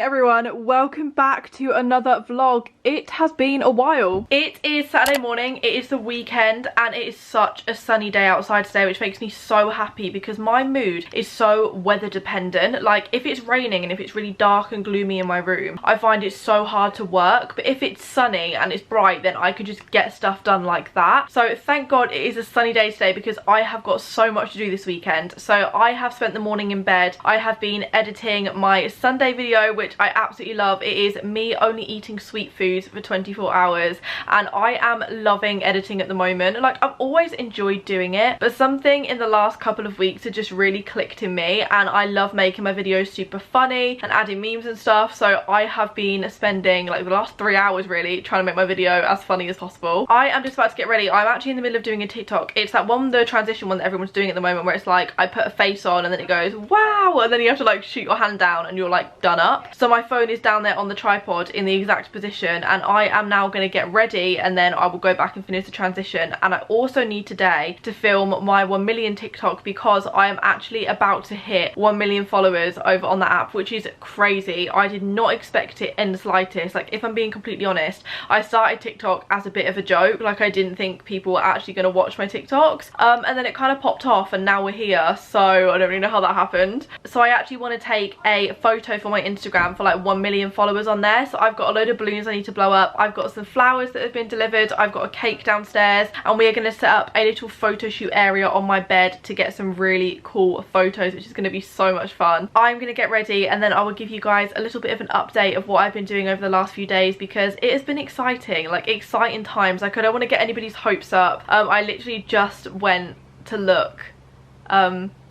everyone, welcome back to another vlog. It has been a while. It is Saturday morning, it is the weekend, and it is such a sunny day outside today, which makes me so happy because my mood is so weather dependent. Like, if it's raining and if it's really dark and gloomy in my room, I find it so hard to work, but if it's sunny and it's bright, then I can just get stuff done like that. So thank God it is a sunny day today because I have got so much to do this weekend. So I have spent the morning in bed. I have been editing my Sunday video, which I absolutely love. It is me only eating sweet foods for 24 hours, and I am loving editing at the moment. Like, I've always enjoyed doing it, but something in the last couple of weeks had just really clicked in me, and I love making my videos super funny and adding memes and stuff. So I have been spending like the last 3 hours really trying to make my video as funny as possible. I am just about to get ready. I'm actually in the middle of doing a TikTok. It's that one, the transition one that everyone's doing at the moment, where it's like I put a face on and then it goes wow, and then you have to like shoot your hand down and you're like done up. So my phone is down there on the tripod in the exact position, and I am now going to get ready and then I will go back and finish the transition. And I also need today to film my 1 million TikTok because I am actually about to hit 1 million followers over on the app, which is crazy. I did not expect it in the slightest. Like, if I'm being completely honest, I started TikTok as a bit of a joke. Like, I didn't think people were actually going to watch my TikToks, and then it kind of popped off and now we're here, so I don't really know how that happened. So I actually want to take a photo for my Instagram for like 1 million followers on there. So I've got a load of balloons I need to blow up, I've got some flowers that have been delivered, I've got a cake downstairs, and we are going to set up a little photo shoot area on my bed to get some really cool photos, which is going to be so much fun. I'm going to get ready and then I will give you guys a little bit of an update of what I've been doing over the last few days, because it has been exciting, like exciting times. Like, I don't want to get anybody's hopes up. I literally just went to look.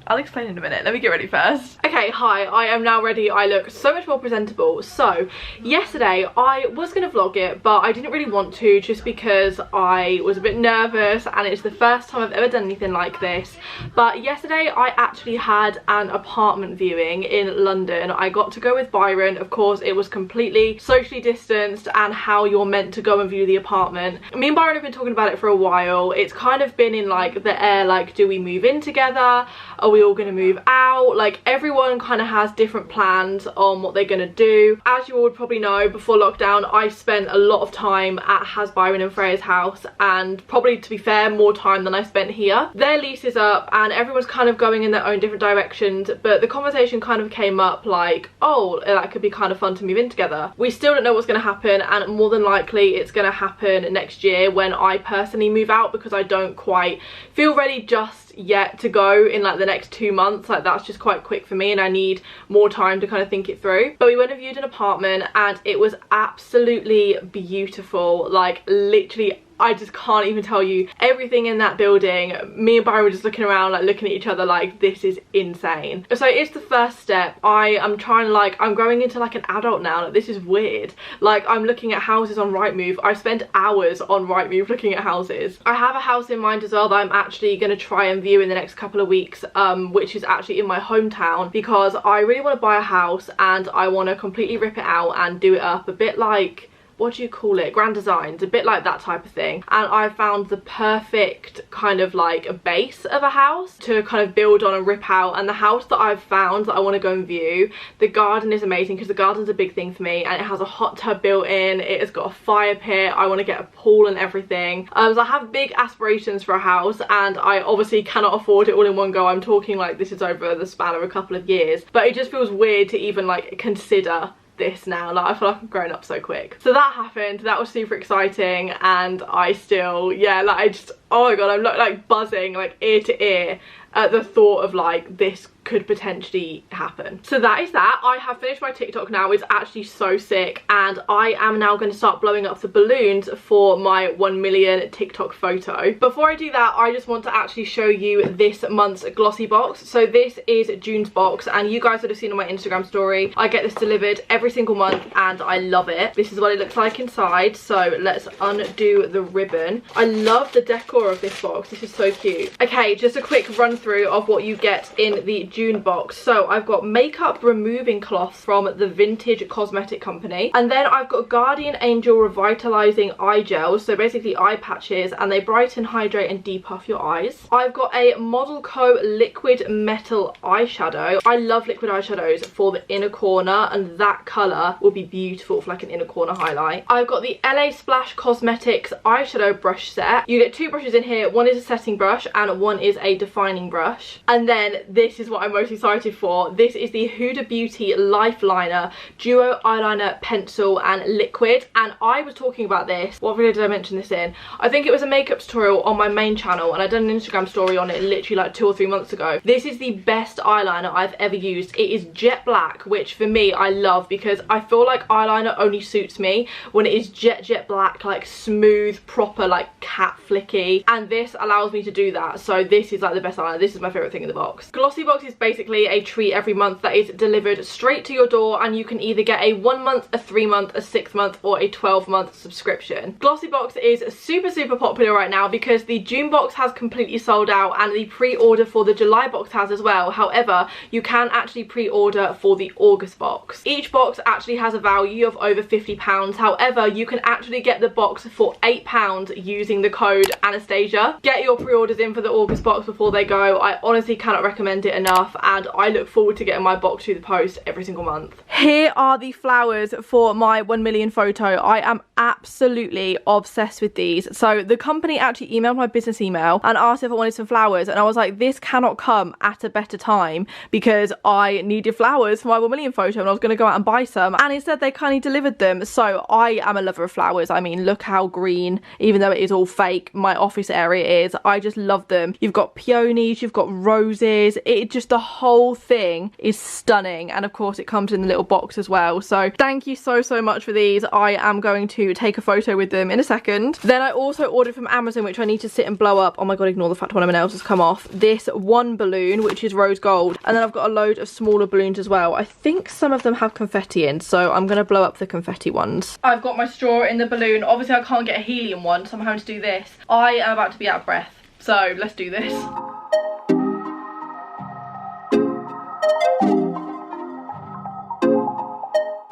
I'll explain in a minute. Let me get ready first. Okay, hi, I am now ready. I look so much more presentable. So, yesterday I was going to vlog it, but I didn't really want to just because I was a bit nervous and it's the first time I've ever done anything like this. But yesterday I actually had an apartment viewing in London. I got to go with Byron. Of course, it was completely socially distanced and how you're meant to go and view the apartment. Me and Byron have been talking about it for a while. It's kind of been in like the air, like, do we move in together? Are we all going to move out? Like, everyone kind of has different plans on what they're going to do. As you all would probably know, before lockdown I spent a lot of time at Byron and Freya's house, and probably, to be fair, more time than I spent here. Their lease is up and everyone's kind of going in their own different directions, but the conversation kind of came up like, oh, that could be kind of fun to move in together. We still don't know what's going to happen, and more than likely it's going to happen next year when I personally move out, because I don't quite feel ready just yet to go in like the next 2 months. Like, that's just quite quick for me and I need more time to kind of think it through. But we went and viewed an apartment and it was absolutely beautiful. Like, literally, I just can't even tell you everything in that building. Me and Byron were just looking around, like looking at each other like, this is insane. So it's the first step. I am trying to, like, I'm growing into like an adult now. Like, this is weird. Like, I'm looking at houses on Rightmove. I spend hours on Rightmove looking at houses. I have a house in mind as well that I'm actually going to try and view in the next couple of weeks, which is actually in my hometown, because I really want to buy a house and I want to completely rip it out and do it up a bit like, what do you call it, Grand Designs, a bit like that type of thing. And I found the perfect kind of like a base of a house to kind of build on and rip out. And the house that I've found that I want to go and view, the garden is amazing because the garden's a big thing for me, and it has a hot tub built in, it has got a fire pit, I want to get a pool and everything. So I have big aspirations for a house, and I obviously cannot afford it all in one go. I'm talking like this is over the span of a couple of years, but it just feels weird to even like consider this now. Like, I feel like I'm growing up so quick. So that happened, that was super exciting, and I still, yeah, like, I just, oh my god, I'm like buzzing like ear to ear at the thought of like this could potentially happen. So that is that. I have finished my TikTok now. It's actually so sick, and I am now going to start blowing up the balloons for my 1 million TikTok photo. Before I do that, I just want to actually show you this month's Glossy Box. So this is June's box, and you guys would have seen on my Instagram story, I get this delivered every single month and I love it. This is what it looks like inside. So let's undo the ribbon. I love the decor of this box. This is so cute. Okay, just a quick run through of what you get in the June June box. So I've got makeup removing cloths from the Vintage Cosmetic Company, and then I've got Guardian Angel revitalizing eye gels, so basically eye patches, and they brighten, hydrate and depuff your eyes. I've got a Model Co liquid metal eyeshadow. I love liquid eyeshadows for the inner corner, and that colour will be beautiful for like an inner corner highlight. I've got the LA Splash Cosmetics eyeshadow brush set. You get two brushes in here. One is a setting brush and one is a defining brush. And then this is what I'm most excited for. This is the Huda Beauty Lifeliner Duo Eyeliner Pencil and Liquid. And I was talking about this. What video did I mention this in? I think it was a makeup tutorial on my main channel, and I done an Instagram story on it literally like 2 or 3 months ago. This is the best eyeliner I've ever used. It is jet black, which for me I love because I feel like eyeliner only suits me when it is jet black, like smooth, proper, like cat flicky, and this allows me to do that. So this is like the best eyeliner. This is my favorite thing in the box. Glossy Box is basically a treat every month that is delivered straight to your door, and you can either get a 1 month, a 3 month, a 6 month or a 12-month subscription. Glossy Box is super popular right now because the June box has completely sold out and the pre-order for the July box has as well. However, you can actually pre-order for the August box. Each box actually has a value of over £50. However, you can actually get the box for £8 using the code Anastasia. Get your pre-orders in for the August box before they go. I honestly cannot recommend it enough, and I look forward to getting my box through the post every single month. Here are the flowers for my 1 million photo. I am absolutely obsessed with these. So the company actually emailed my business email and asked if I wanted some flowers, and I was like, this cannot come at a better time because I needed flowers for my 1 million photo and I was going to go out and buy some, and instead they kindly delivered them. So I am a lover of flowers. I mean, look how green, even though it is all fake, my office area is. I just love them. You've got peonies, you've got roses. It just, the whole thing is stunning, and of course it comes in the little box as well. So thank you so much for these. I am going to take a photo with them in a second. Then I also ordered from Amazon, which I need to sit and blow up. Oh my god, ignore the fact one of my nails has come off. This one balloon, which is rose gold, and then I've got a load of smaller balloons as well. I think some of them have confetti in, so I'm gonna blow up the confetti ones. I've got my straw in the balloon. Obviously I can't get a helium one, so I'm having to do this. I am about to be out of breath, so let's do this.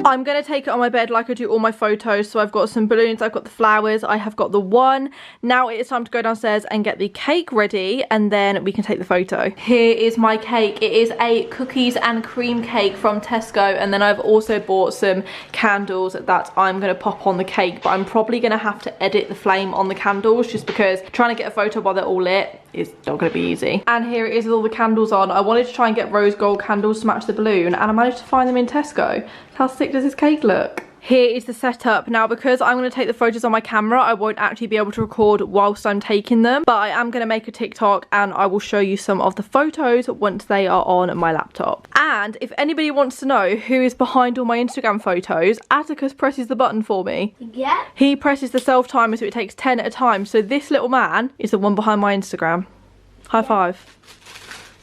I'm going to take it on my bed like I do all my photos. So I've got some balloons, I've got the flowers, I have got the one. Now it is time to go downstairs and get the cake ready, and then we can take the photo. Here is my cake. It is a cookies and cream cake from Tesco, and then I've also bought some candles that I'm going to pop on the cake, but I'm probably going to have to edit the flame on the candles just because trying to get a photo while they're all lit is not going to be easy. And here it is with all the candles on. I wanted to try and get rose gold candles to match the balloon, and I managed to find them in Tesco. How sick does this cake look? Here is the setup. Now, because I'm going to take the photos on my camera, I won't actually be able to record whilst I'm taking them, but I am going to make a TikTok and I will show you some of the photos once they are on my laptop. And if anybody wants to know who is behind all my Instagram photos, Atticus presses the button for me. Yeah. He presses the self timer, so it takes 10 at a time. So this little man is the one behind my Instagram. High five.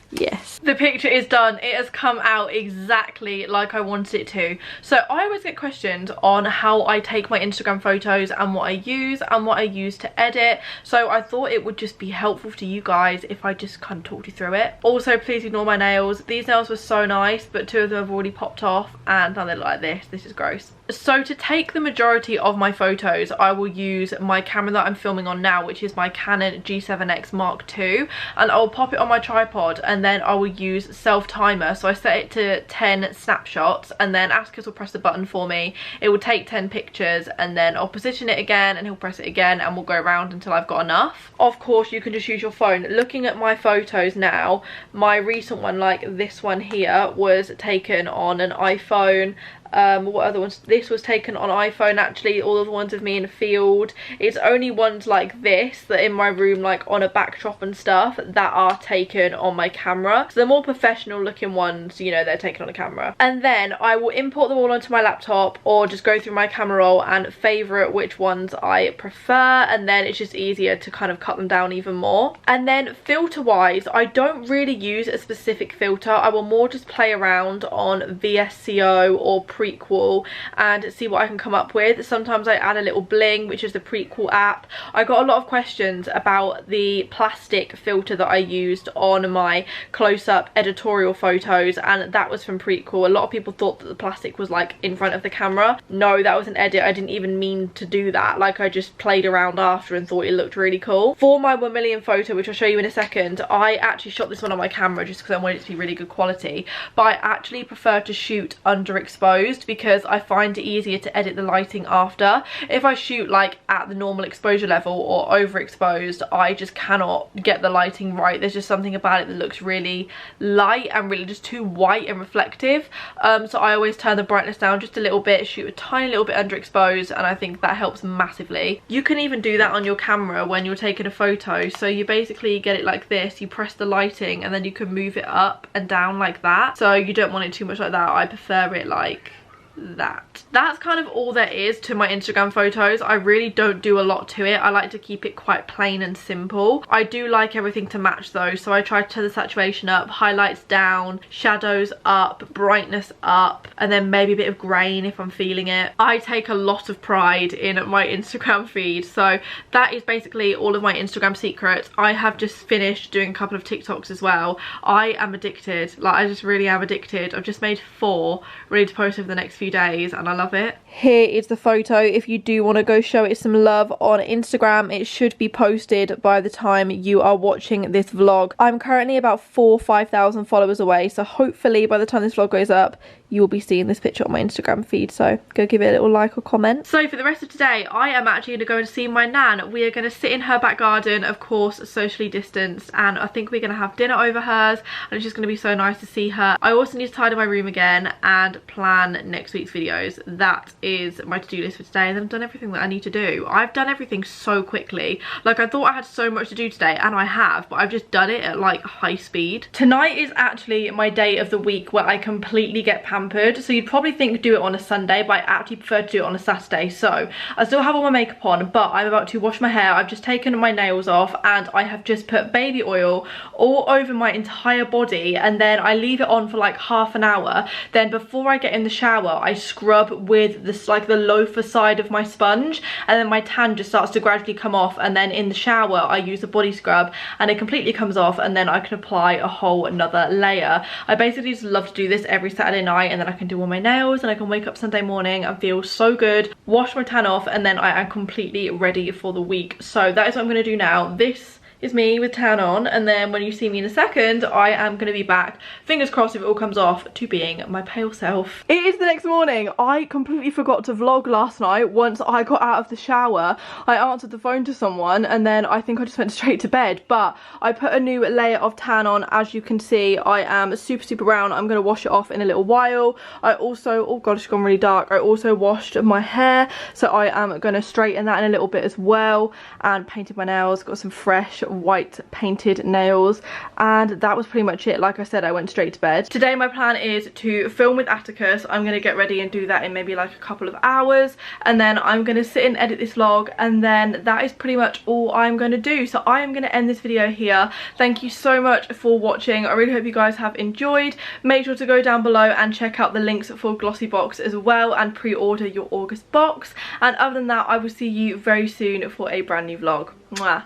Yes. The picture is done. It has come out exactly like I wanted it to. So I always get questioned on how I take my Instagram photos and what I use to edit. So I thought it would just be helpful to you guys if I just kind of talked you through it. Also, please ignore my nails. These nails were so nice, but 2 of them have already popped off and now they look like this. This is gross. So to take the majority of my photos, I will use my camera that I'm filming on now, which is my Canon G7X Mark II, and I will pop it on my tripod, and then I will use self timer. So I set it to 10 snapshots, and then Askus will press the button for me. It will take 10 pictures, and then I'll position it again and he'll press it again, and we'll go around until I've got enough. Of course, you can just use your phone. Looking at my photos now, my recent one, like this one here, was taken on an iPhone. What other ones? This was taken on iPhone actually. All of the ones of me in a field. It's only ones like this that in my room, like on a backdrop and stuff, that are taken on my camera. So the more professional looking ones, you know, they're taken on a camera. And then I will import them all onto my laptop, or just go through my camera roll and favourite which ones I prefer, and then it's just easier to kind of cut them down even more. And then filter wise, I don't really use a specific filter. I will more just play around on VSCO or Prequel and see what I can come up with. Sometimes I add a little bling, which is the Prequel app. I got a lot of questions about the plastic filter that I used on my close-up editorial photos, and that was from Prequel. A lot of people thought that the plastic was like in front of the camera. No, that was an edit. I didn't even mean to do that. Like, I just played around after and thought it looked really cool. For my 1 million photo, which I'll show you in a second, I actually shot this one on my camera just because I wanted it to be really good quality, but I actually prefer to shoot underexposed because I find it easier to edit the lighting after. If I shoot like at the normal exposure level or overexposed, I just cannot get the lighting right. There's just something about it that looks really light and really just too white and reflective. So I always turn the brightness down just a little bit, shoot a tiny little bit underexposed, and I think that helps massively. You can even do that on your camera when you're taking a photo. So you basically get it like this, you press the lighting and then you can move it up and down like that. So you don't want it too much like that. I prefer it like that. That's kind of all there is to my Instagram photos. I really don't do a lot to it. I like to keep it quite plain and simple. I do like everything to match though, so I try to turn the saturation up, highlights down, shadows up, brightness up, and then maybe a bit of grain if I'm feeling it. I take a lot of pride in my Instagram feed, so that is basically all of my Instagram secrets. I have just finished doing a couple of TikToks as well. I am addicted. Like, I just really am addicted. I've just made 4 ready to post over the next few days and I love it. Here is the photo if you do want to go show it some love on Instagram. It should be posted by the time you are watching this vlog. I'm currently about 4,000-5,000 followers away, so hopefully by the time this vlog goes up you will be seeing this picture on my Instagram feed, so go give it a little like or comment. So for the rest of today I am actually going to go and see my nan. We are going to sit in her back garden, of course socially distanced, and I think we're going to have dinner over hers and it's just going to be so nice to see her. I also need to tidy my room again and plan next week's videos. That is my to-do list for today, and then I've done everything that I need to do. I've done everything so quickly. Like, I thought I had so much to do today, and I have, but I've just done it at like high speed. Tonight is actually my day of the week where I completely get pampered. So you'd probably think do it on a Sunday, but I actually prefer to do it on a Saturday. So I still have all my makeup on, but I'm about to wash my hair. I've just taken my nails off and I have just put baby oil all over my entire body, and then I leave it on for like half an hour. Then before I get in the shower I scrub with this, like the loafer side of my sponge, and then my tan just starts to gradually come off, and then in the shower I use a body scrub and it completely comes off, and then I can apply a whole another layer. I basically just love to do this every Saturday night, and then I can do all my nails and I can wake up Sunday morning and feel so good, wash my tan off, and then I am completely ready for the week. So that is what I'm going to do now. This is me with tan on, and then when you see me in a second I am going to be back, fingers crossed if it all comes off, to being my pale self. It is the next morning. I completely forgot to vlog last night. Once I got out of the shower I answered the phone to someone, and then I think I just went straight to bed, but I put a new layer of tan on. As you can see I am super brown. I'm going to wash it off in a little while. I also, oh god, it's gone really dark. I also washed my hair, so I am going to straighten that in a little bit as well, and painted my nails. Got some fresh white painted nails, and that was pretty much it. Like I said, I went straight to bed. Today my plan is to film with Atticus. I'm going to get ready and do that in maybe like a couple of hours, and then I'm going to sit and edit this vlog, and then that is pretty much all I'm going to do. So I am going to end this video here. Thank you so much for watching. I really hope you guys have enjoyed. Make sure to go down below and check out the links for Glossy Box as well, and pre-order your August box. And other than that, I will see you very soon for a brand new vlog. Mwah.